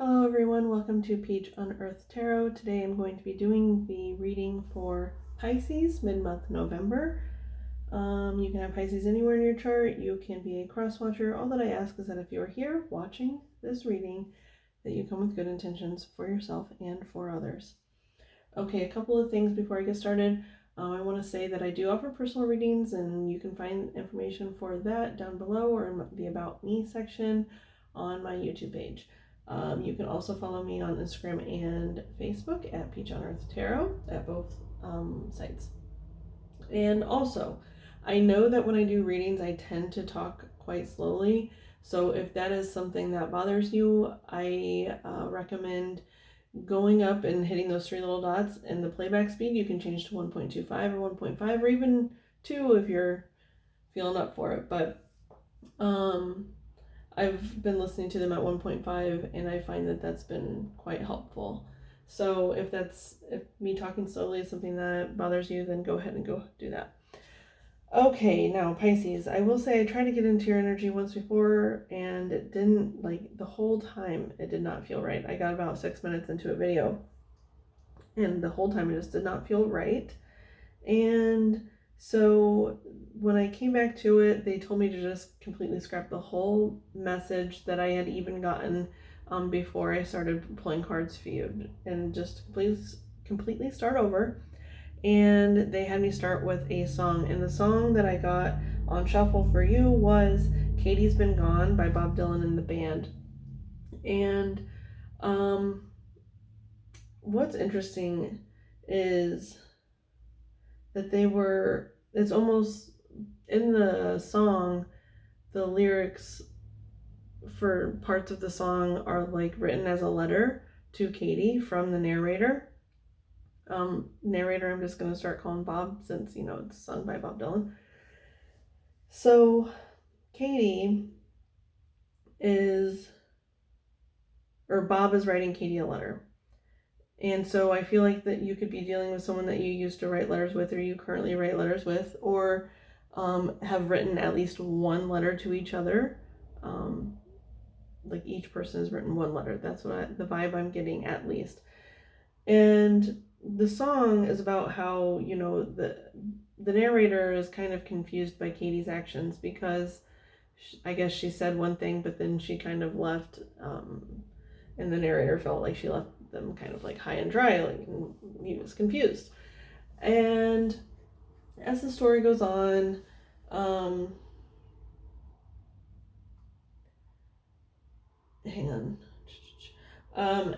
Hello everyone, welcome to Peach Unearthed Tarot. Today I'm going to be doing the reading for Pisces, mid-month November. You can have Pisces anywhere in your chart. You can be a cross watcher. All that I ask is that if you're here watching this reading, that you come with good intentions for yourself and for others. Okay, a couple of things before I get started. I want to say that I do offer personal readings, and you can find information for that down below or in the About Me section on my YouTube page. You can also follow me on Instagram and Facebook at Peach on Earth Tarot at both sites. And also, I know that when I do readings, I tend to talk quite slowly. So if that is something that bothers you, I recommend going up and hitting those three little dots, and the playback speed you can change to 1.25 or 1.5 or even 2 if you're feeling up for it. But I've been listening to them at 1.5 and I find that that's been quite helpful. So if me talking slowly is something that bothers you, then go ahead and go do that. Okay, now Pisces, I will say I tried to get into your energy once before and it didn't, like, the whole time it did not feel right. I got about 6 minutes into a video and the whole time it just did not feel right. And so when I came back to it, they told me to just completely scrap the whole message that I had even gotten before I started pulling cards for you, and just completely start over. And they had me start with a song, and the song that I got on shuffle for you was Katie's Been Gone by Bob Dylan and the band. And what's interesting is that it's almost in the song, the lyrics for parts of the song are like written as a letter to Katie from the narrator. Narrator, I'm just going to start calling Bob since, it's sung by Bob Dylan. So Bob is writing Katie a letter. And so I feel like that you could be dealing with someone that you used to write letters with, or you currently write letters with, or have written at least one letter to each other. Like each person has written one letter. That's the vibe I'm getting, at least. And the song is about how, the narrator is kind of confused by Katie's actions because I guess she said one thing, but then she kind of left, and the narrator felt like she left them kind of like high and dry, like he was confused. And as the story goes on,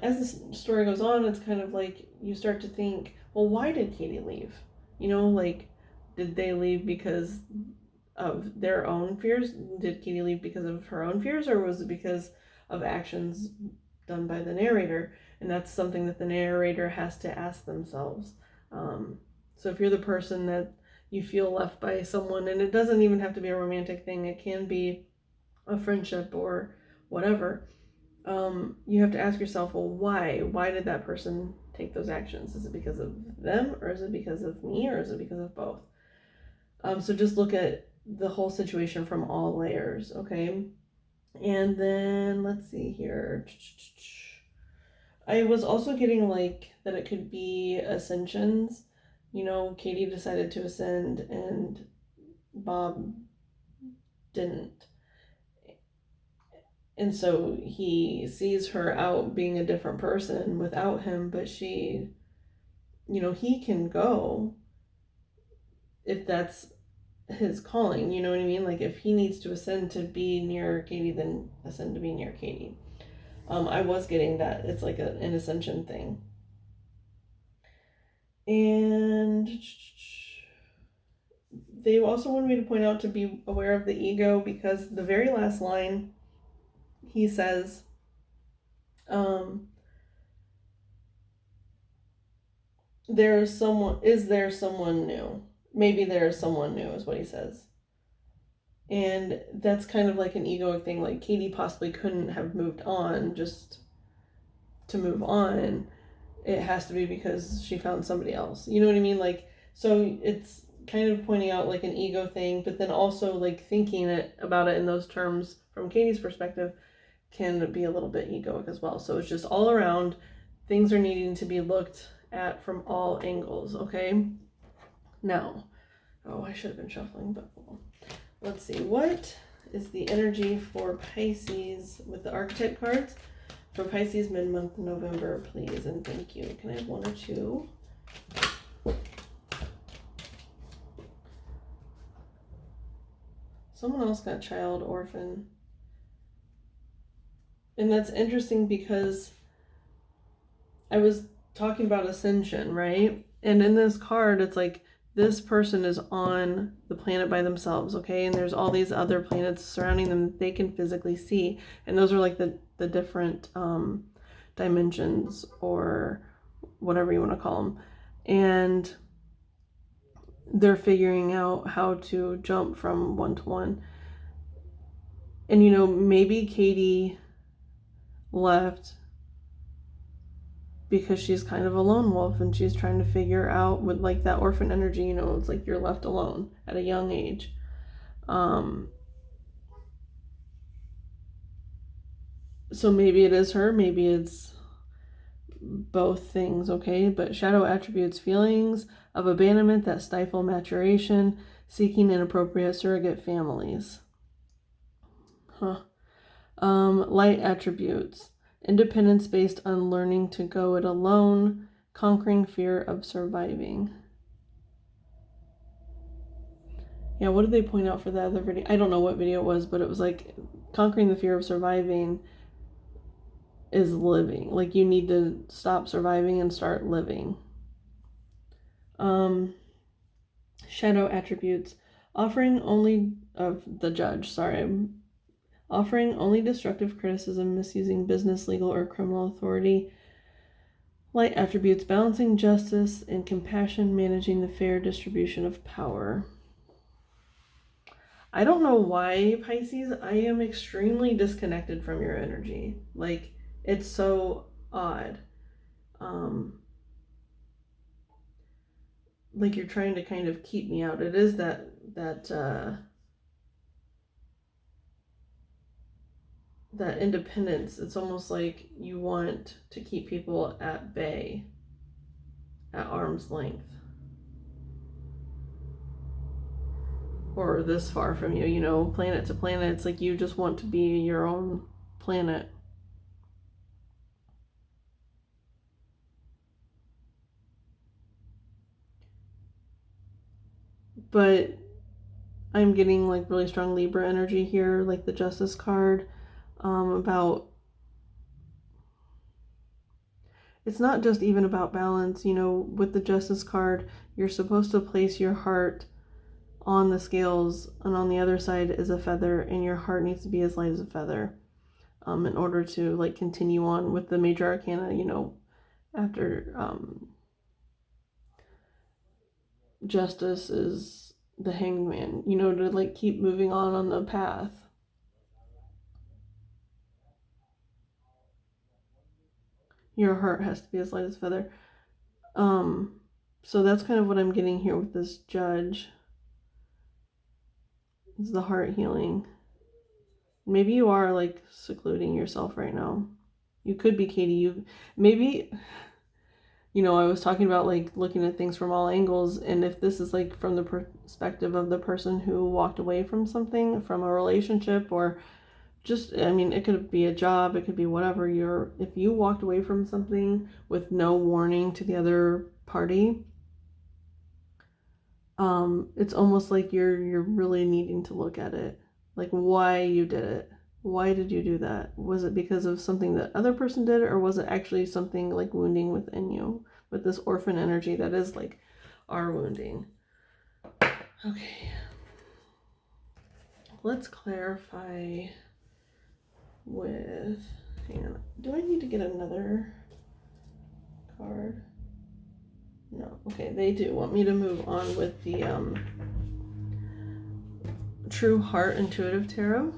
as the story goes on, it's kind of like you start to think, well, why did Katie leave? Like, did they leave because of their own fears? Did Katie leave because of her own fears, or was it because of actions done by the narrator? And that's something that the narrator has to ask themselves. So if you're the person that you feel left by someone, and it doesn't even have to be a romantic thing, it can be a friendship or whatever, you have to ask yourself, well, why? Why did that person take those actions? Is it because of them, or is it because of me, or is it because of both? So just look at the whole situation from all layers, okay? And then let's see here. I was also getting like that it could be ascensions. Katie decided to ascend and Bob didn't. And so he sees her out being a different person without him, but he can go if that's his calling, you know what I mean? Like if he needs to ascend to be near Katie, then ascend to be near Katie. I was getting that it's like an ascension thing. And they also wanted me to point out to be aware of the ego, because the very last line he says, is there someone new? Maybe there is someone new, is what he says. And that's kind of like an egoic thing, like Katie possibly couldn't have moved on just to move on. It has to be because she found somebody else. You know what I mean? Like, so it's kind of pointing out like an ego thing, but then also like thinking about it in those terms from Katie's perspective. can be a little bit egoic as well. So it's just all around, things are needing to be looked at from all angles, okay? Now, I should have been shuffling, but let's see. What is the energy for Pisces with the archetype cards? For Pisces mid-month November, please, and thank you. Can I have one or two? Someone else got child, orphan. And that's interesting because I was talking about ascension, right? And in this card, it's like this person is on the planet by themselves, okay? And there's all these other planets surrounding them that they can physically see. And those are like the different dimensions or whatever you want to call them. And they're figuring out how to jump from one to one. And, you know, maybe Katie left because she's kind of a lone wolf and she's trying to figure out with like that orphan energy, you know, it's like you're left alone at a young age. So maybe it is her, maybe it's both things, okay? But shadow attributes feelings of abandonment that stifle maturation, seeking inappropriate surrogate families. Light attributes independence based on learning to go it alone, conquering fear of surviving. Yeah, what did they point out for the other video? I don't know what video it was, but it was like conquering the fear of surviving is living. Like you need to stop surviving and start living. Shadow attributes offering only of the judge, offering only destructive criticism, misusing business, legal, or criminal authority. Light attributes balancing justice and compassion, managing the fair distribution of power. I don't know why, Pisces, I am extremely disconnected from your energy. Like, it's so odd. Like you're trying to kind of keep me out. It is that independence. It's almost like you want to keep people at bay, at arm's length. Or this far from you, you know, planet to planet. It's like you just want to be your own planet. But I'm getting like really strong Libra energy here, like the Justice card, about it's not just even about balance, you know, with the Justice card, you're supposed to place your heart on the scales, and on the other side is a feather, and your heart needs to be as light as a feather, in order to like continue on with the major arcana, you know, after Justice is the Hanged Man, you know, to like keep moving on the path. Your heart has to be as light as a feather. So that's kind of what I'm getting here with this judge. It's the heart healing. Maybe you are like secluding yourself right now. You could be Katie. Maybe, you know, I was talking about like looking at things from all angles, and if this is like from the perspective of the person who walked away from something, from a relationship, or just, I mean, it could be a job, it could be whatever. If you walked away from something with no warning to the other party, it's almost like you're really needing to look at it, like why you did it. Why did you do that? Was it because of something that other person did, or was it actually something like wounding within you with this orphan energy that is like our wounding? Okay, let's clarify with, hang on, do I need to get another card? No. Okay, they do want me to move on with the True Heart Intuitive Tarot.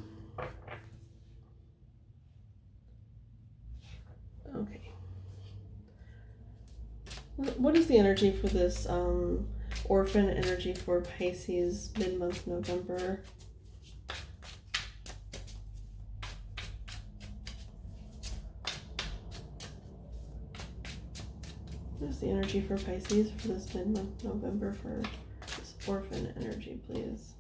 Okay. What is the energy for this orphan energy for Pisces mid-month November? There's the energy for Pisces for this mid-month November for this orphan energy, please.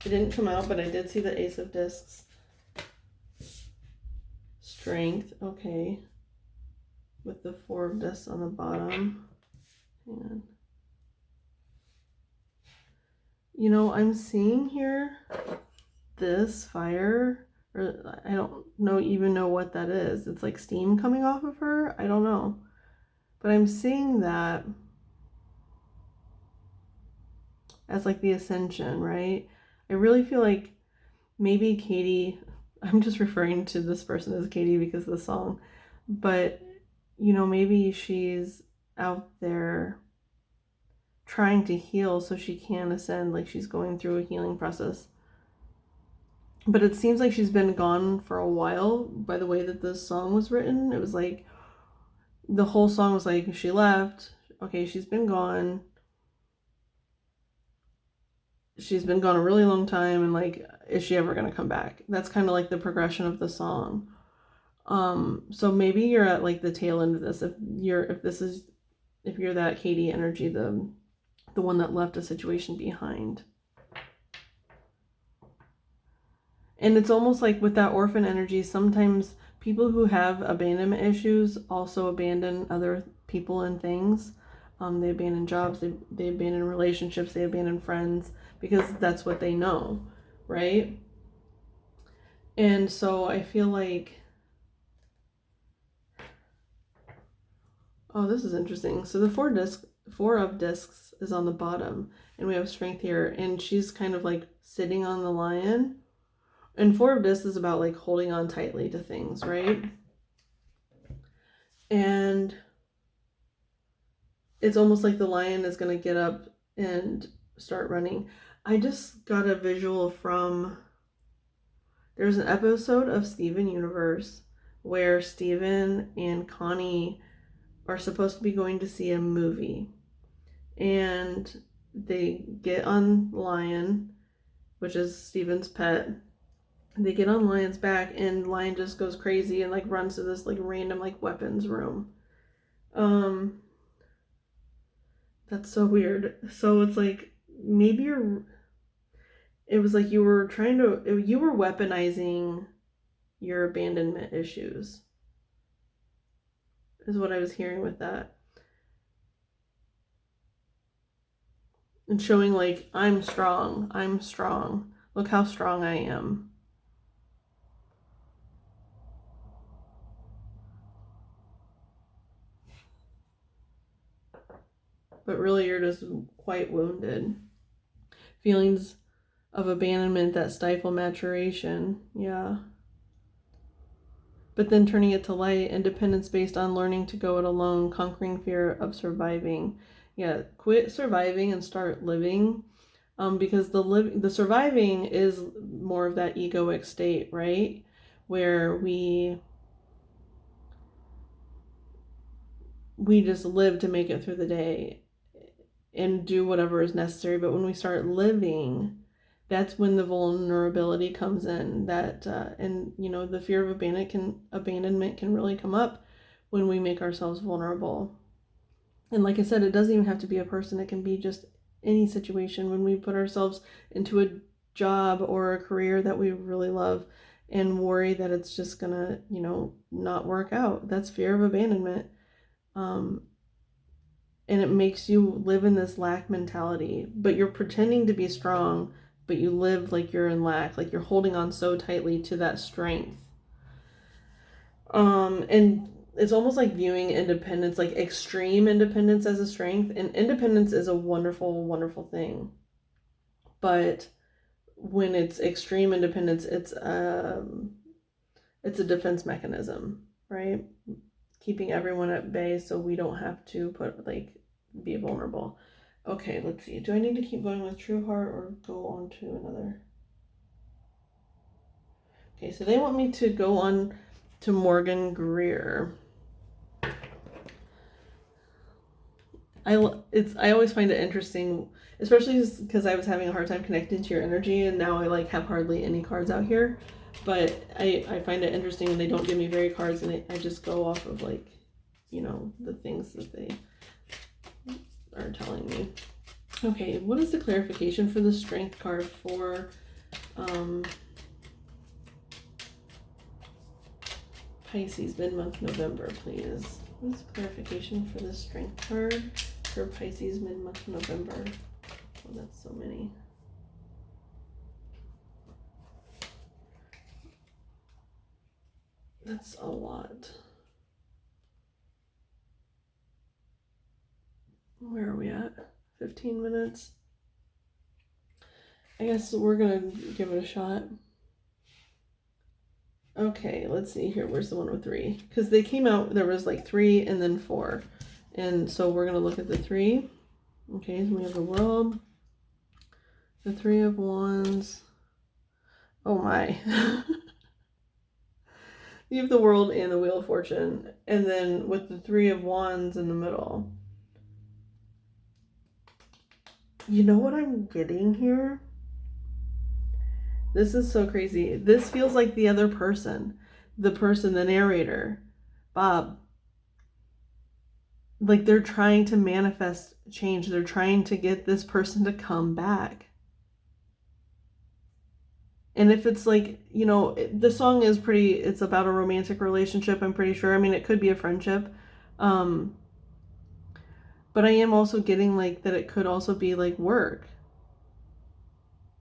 It didn't come out, but I did see the Ace of Discs. Strength, okay. With the Four of Discs on the bottom. Hang on. You know, I'm seeing here this fire, or I don't even know what that is. It's like steam coming off of her. I don't know. But I'm seeing that as like the ascension, right? I really feel like maybe Katie, I'm just referring to this person as Katie because of the song, but you know, maybe she's out there trying to heal so she can ascend, like she's going through a healing process. But it seems like she's been gone for a while by the way that this song was written. It was like, the whole song was like, she left, okay, she's been gone. She's been gone a really long time, and like, is she ever going to come back? That's kind of like the progression of the song. So maybe you're at like the tail end of this. If you're that Katie energy, the one that left a situation behind. And it's almost like with that orphan energy, sometimes people who have abandonment issues also abandon other people and things. They abandon jobs, they abandon relationships, they abandon friends, because that's what they know, right? And so I feel like, oh, this is interesting. So the Four of Discs is on the bottom, and we have Strength here, and she's kind of like sitting on the lion. And Four of Discs is about like holding on tightly to things, right? And it's almost like the lion is going to get up and start running. I just got a visual from, there's an episode of Steven Universe where Steven and Connie are supposed to be going to see a movie. And they get on Lion, which is Steven's pet. They get on Lion's back, and Lion just goes crazy and like runs to this like random like weapons room. That's so weird. So it's like, maybe it was like you were weaponizing your abandonment issues, is what I was hearing with that. And showing like, I'm strong. Look how strong I am. But really you're just quite wounded. Feelings of abandonment that stifle maturation. Yeah. But then turning it to light, independence based on learning to go it alone, conquering fear of surviving. Yeah, quit surviving and start living. Because the surviving is more of that egoic state, right? Where we just live to make it through the day and do whatever is necessary. But when we start living, that's when the vulnerability comes in. And you know, the fear of abandonment can really come up when we make ourselves vulnerable. And like I said, it doesn't even have to be a person. It can be just any situation. When we put ourselves into a job or a career that we really love and worry that it's just gonna, you know, not work out, that's fear of abandonment. And it makes you live in this lack mentality, but you're pretending to be strong, but you live like you're in lack, like you're holding on so tightly to that strength. And it's almost like viewing independence, like extreme independence, as a strength. And independence is a wonderful, wonderful thing. But when it's extreme independence, it's a defense mechanism, right? Keeping everyone at bay so we don't have to be vulnerable. Okay, let's see. Do I need to keep going with True Heart or go on to another? Okay, so they want me to go on to Morgan Greer. I always find it interesting, especially because I was having a hard time connecting to your energy, and now I like have hardly any cards out here. But I find it interesting when they don't give me very cards, and I just go off of like, you know, the things that they are telling me. Okay, what is the clarification for the Strength card for Pisces mid-month November, please? What is the clarification for the Strength card for Pisces mid-month November? Oh, that's so many. That's a lot. Where are we at? 15 minutes. I guess we're gonna give it a shot. Okay, let's see here. Where's the one with 3? Because they came out, there was like 3 and then 4. And so we're gonna look at the 3. Okay, so we have the World, the 3 of Wands. Oh my. You have the World and the Wheel of Fortune. And then with the 3 of Wands in the middle. You know what I'm getting here? This is so crazy. This feels like the other person. The person, the narrator, Bob. Like they're trying to manifest change. They're trying to get this person to come back. And if it's like, you know, the song is pretty, it's about a romantic relationship, I'm pretty sure. I mean, it could be a friendship. But I am also getting like that it could also be like work.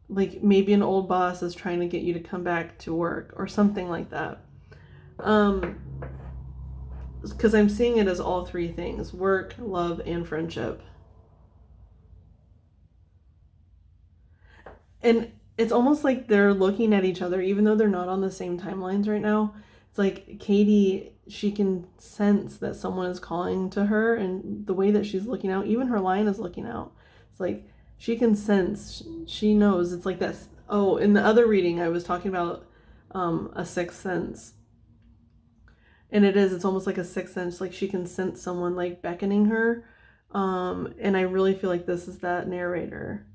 Like maybe an old boss is trying to get you to come back to work or something like that. Because I'm seeing it as all 3 things: work, love, and friendship. And it's almost like they're looking at each other, even though they're not on the same timelines right now. It's like Katie, she can sense that someone is calling to her, and the way that she's looking out, even her line is looking out. It's like she can sense, she knows. It's like that. Oh, in the other reading, I was talking about a sixth sense. And it's almost like a sixth sense, like she can sense someone like beckoning her. And I really feel like this is that narrator.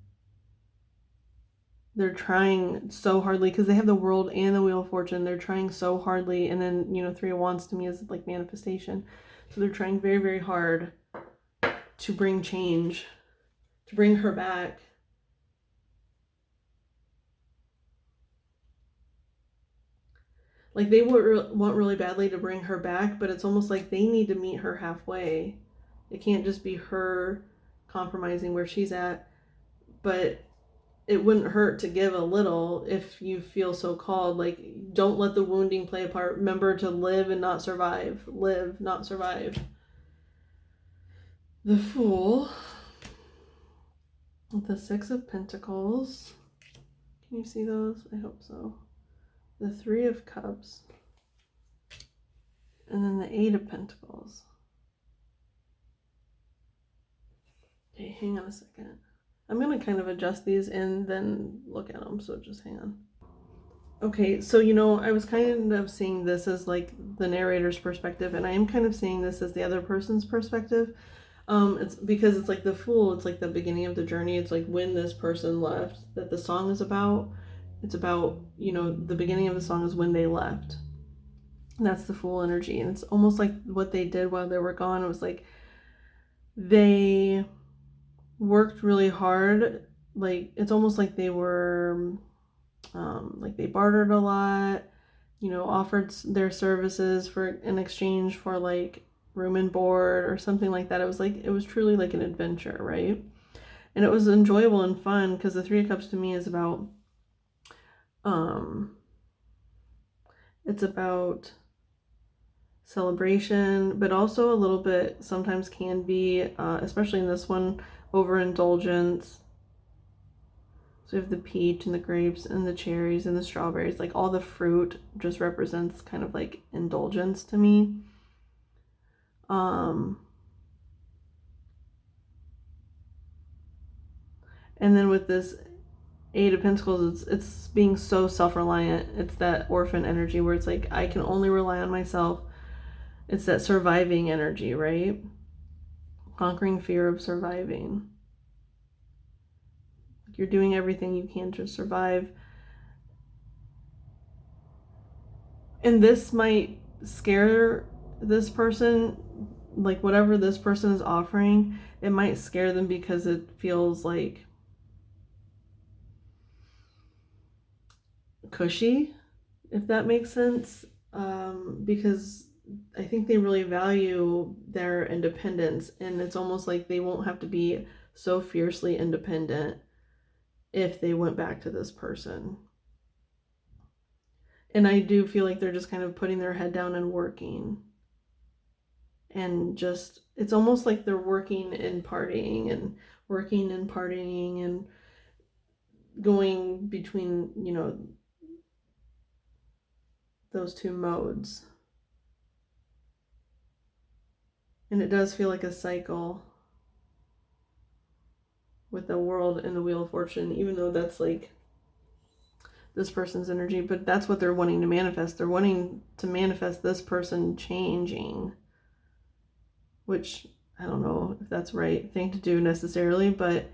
They're trying so hardly because they have the World and the Wheel of Fortune. They're trying so hardly. And then, you know, 3 of Wands to me is like manifestation. So they're trying very, very hard to bring change, to bring her back. Like they want really badly to bring her back, but it's almost like they need to meet her halfway. It can't just be her compromising where she's at, but it wouldn't hurt to give a little if you feel so called. Like, don't let the wounding play a part. Remember to live and not survive. Live, not survive. The Fool. The 6 of Pentacles. Can you see those? I hope so. The 3 of Cups. And then the 8 of Pentacles. Okay, hang on a second. I'm going to kind of adjust these and then look at them, so just hang on. Okay, so, you know, I was kind of seeing this as like the narrator's perspective, and I am kind of seeing this as the other person's perspective. It's because it's like the Fool, it's like the beginning of the journey. It's like when this person left that the song is about. It's about, you know, the beginning of the song is when they left. And that's the Fool energy. And it's almost like what they did while they were gone. It was like they worked really hard. Like it's almost like they were like they bartered a lot, you know, offered their services for in exchange for like room and board or something like that. It was truly like an adventure, right? And it was enjoyable and fun because the 3 of Cups to me is about it's about celebration, but also a little bit sometimes can be especially in this one, overindulgence. So we have the peach and the grapes and the cherries and the strawberries, like all the fruit just represents kind of like indulgence to me. And then with this 8 of Pentacles, it's being so self-reliant. It's that orphan energy where it's like, I can only rely on myself. It's that surviving energy, right? Conquering fear of surviving. You're doing everything you can to survive. And this might scare this person, like whatever this person is offering, it might scare them because it feels like cushy, if that makes sense. Because I think they really value their independence, and it's almost like they won't have to be so fiercely independent if they went back to this person. And I do feel like they're just kind of putting their head down and working. And just, it's almost like they're working and partying and working and partying and going between, you know, those two modes. And it does feel like a cycle with the world and the Wheel of Fortune, even though that's like this person's energy, but that's what they're wanting to manifest. They're wanting to manifest this person changing, which I don't know if that's the right thing to do necessarily, but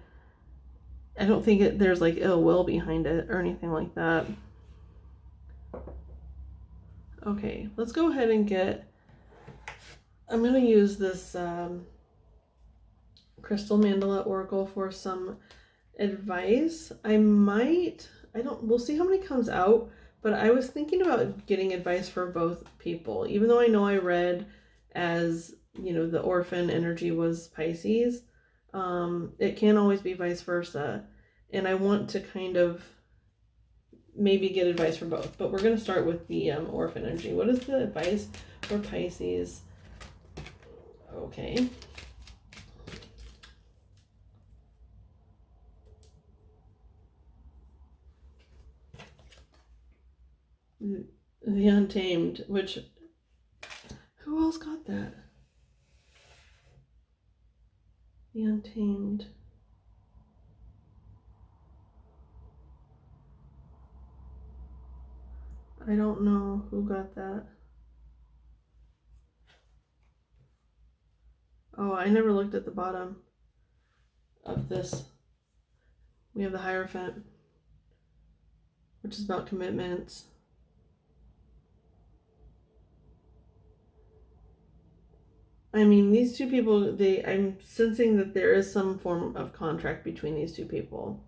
I don't think there's like ill will behind it or anything like that. Okay, let's go ahead and I'm going to use this Crystal Mandala Oracle for some advice. We'll see how many comes out, but I was thinking about getting advice for both people, even though I know I read as, you know, the orphan energy was Pisces. It can't always be vice versa. And I want to kind of maybe get advice for both, but we're going to start with the orphan energy. What is the advice for Pisces? Okay. The Untamed, which, who else got that? The Untamed. I don't know who got that. Oh, I never looked at the bottom of this. We have the Hierophant, which is about commitments. I mean, these two people, I'm sensing that there is some form of contract between these two people.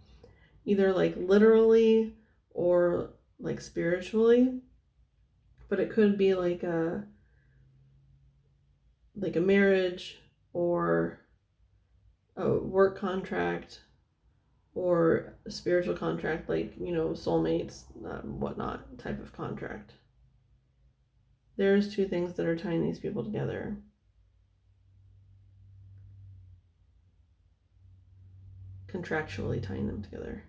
Either like literally or like spiritually. But it could be like a marriage or a work contract or a spiritual contract, like, you know, soulmates, whatnot type of contract. There's two things that are tying these people together. Contractually tying them together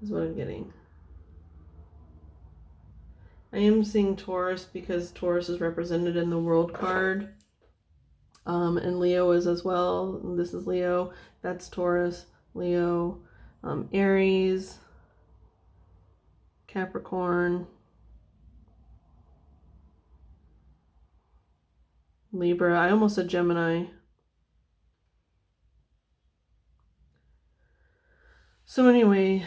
is what I'm getting. I am seeing Taurus because Taurus is represented in the World card. And Leo is as well. This is Leo. That's Taurus, Leo, Aries, Capricorn, Libra. I almost said Gemini. So anyway,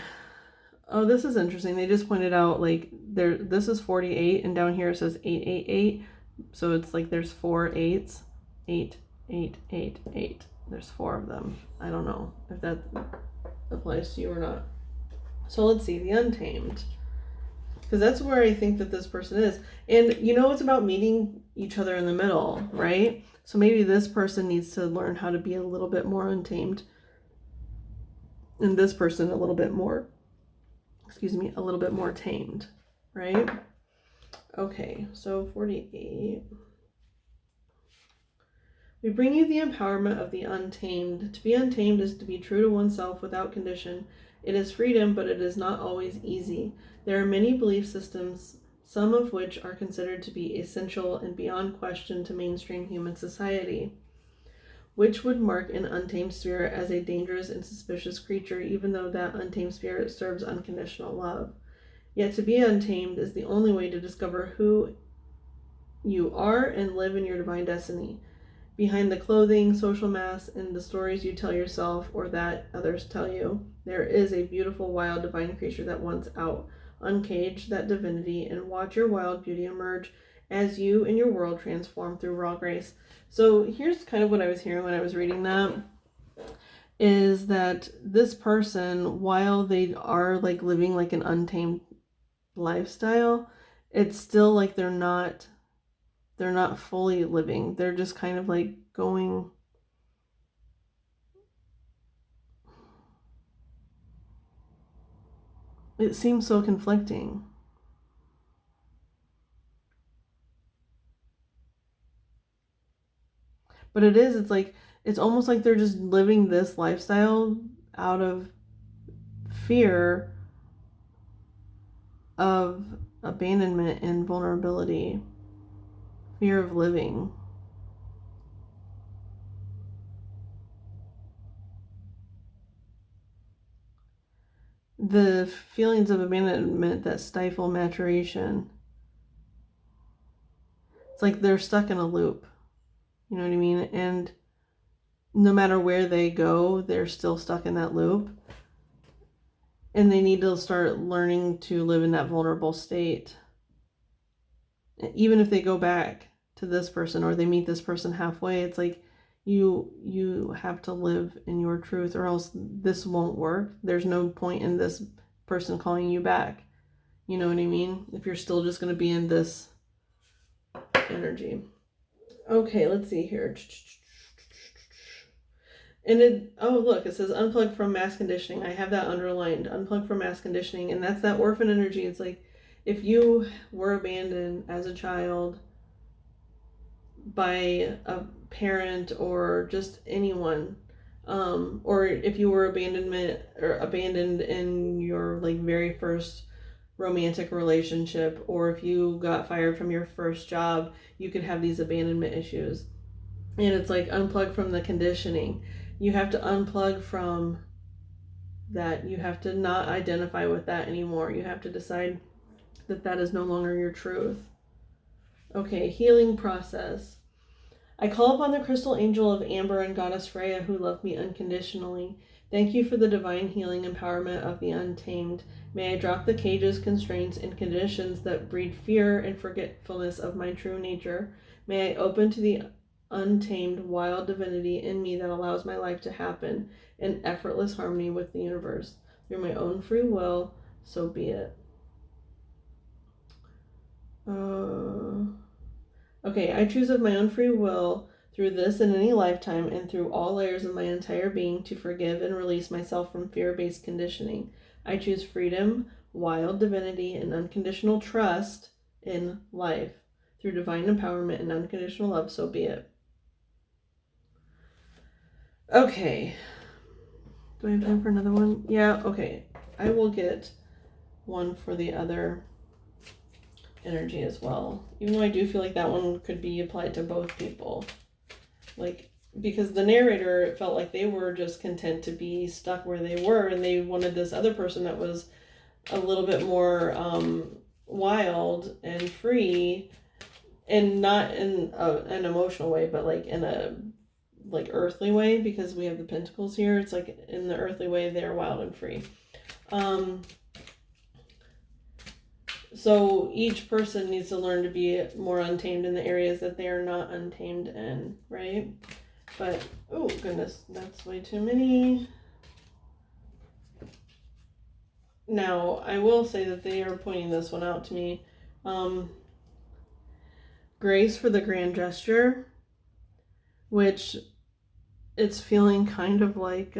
oh, this is interesting. They just pointed out like this is 48 and down here it says 888. So it's like there's 4 8s. 8, 8, 8, 8. There's 4 of them. I don't know if that applies to you or not. So let's see, the Untamed. Because that's where I think that this person is. And you know, it's about meeting each other in the middle, right? So maybe this person needs to learn how to be a little bit more untamed. And this person a little bit more tamed, right? Okay, so 48. We bring you the empowerment of the untamed. To be untamed is to be true to oneself without condition. It is freedom, but it is not always easy. There are many belief systems, some of which are considered to be essential and beyond question to mainstream human society, which would mark an untamed spirit as a dangerous and suspicious creature, even though that untamed spirit serves unconditional love. Yet to be untamed is the only way to discover who you are and live in your divine destiny. Behind the clothing, social masks, and the stories you tell yourself or that others tell you, there is a beautiful, wild, divine creature that wants out. Uncage that divinity and watch your wild beauty emerge as you and your world transform through raw grace. So here's kind of what I was hearing when I was reading that, is that this person, while they are like living like an untamed lifestyle, it's still like they're not fully living. They're just kind of like going. It seems so conflicting. But it's like, it's almost like they're just living this lifestyle out of fear of abandonment and vulnerability, fear of living. The feelings of abandonment that stifle maturation. It's like they're stuck in a loop. You know what I mean? And no matter where they go, they're still stuck in that loop. And they need to start learning to live in that vulnerable state. Even if they go back to this person or they meet this person halfway, it's like you have to live in your truth, or else this won't work. There's no point in this person calling you back. You know what I mean? If you're still just going to be in this energy. Okay, let's see here. And look, it says unplug from mass conditioning. I have that underlined. Unplug from mass conditioning. And that's that orphan energy. It's like, if you were abandoned as a child by a parent or just anyone, or if you were abandoned in your like very first romantic relationship, or if you got fired from your first job, you could have these abandonment issues. And it's like, unplug from the conditioning. You have to unplug from that. You have to not identify with that anymore. You have to decide that that is no longer your truth. Okay, healing process. I call upon the crystal angel of Amber and goddess Freya, who love me unconditionally. Thank you for the divine healing empowerment of the untamed. May I drop the cages, constraints, and conditions that breed fear and forgetfulness of my true nature. May I open to the untamed wild divinity in me that allows my life to happen in effortless harmony with the universe. Through my own free will, so be it. Okay, I choose of my own free will, through this and any lifetime, and through all layers of my entire being, to forgive and release myself from fear-based conditioning. I choose freedom, wild divinity, and unconditional trust in life. Through divine empowerment and unconditional love, so be it. Okay. Do I have time for another one? Yeah, okay. I will get one for the other energy as well. Even though I do feel like that one could be applied to both people. Like, because the narrator, it felt like they were just content to be stuck where they were, and they wanted this other person that was a little bit more wild and free, and not in an emotional way, but like in a like earthly way, because we have the pentacles here. It's like in the earthly way they're wild and free. So each person needs to learn to be more untamed in the areas that they are not untamed in, right? But, oh goodness, that's way too many. Now, I will say that they are pointing this one out to me. Grace for the grand gesture, which it's feeling kind of like,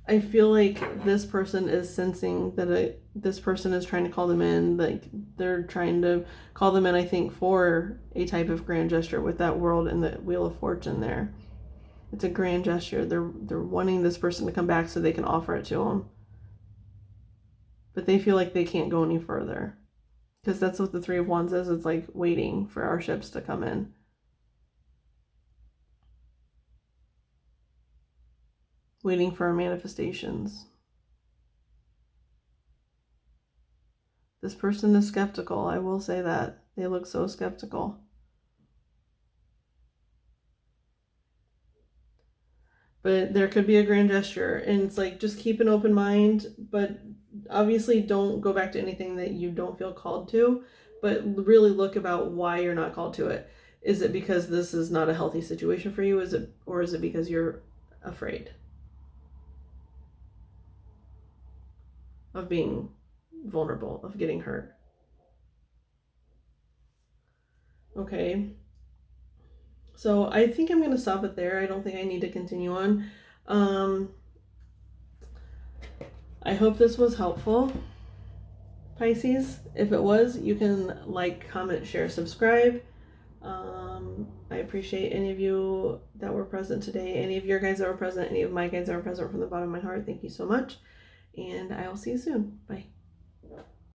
I feel like this person is sensing that this person is trying to call them in. Like, they're trying to call them in, I think, for a type of grand gesture with that world and the Wheel of Fortune there. It's a grand gesture. They're wanting this person to come back so they can offer it to them. But they feel like they can't go any further. Because that's what the Three of Wands is. It's like waiting for our ships to come in. Waiting for our manifestations. This person is skeptical. I will say that. They look so skeptical. but there could be a grand gesture, and it's like, just keep an open mind, but obviously don't go back to anything that you don't feel called to, but really look about why you're not called to it. Is it because this is not a healthy situation for you? Is it because you're afraid of being vulnerable, of getting hurt? Okay. So I think I'm going to stop it there. I don't think I need to continue on. I hope this was helpful, Pisces. If it was, you can like, comment, share, subscribe. I appreciate any of you that were present today, any of your guys that were present, any of my guys that were present, from the bottom of my heart. Thank you so much, and I will see you soon. Bye.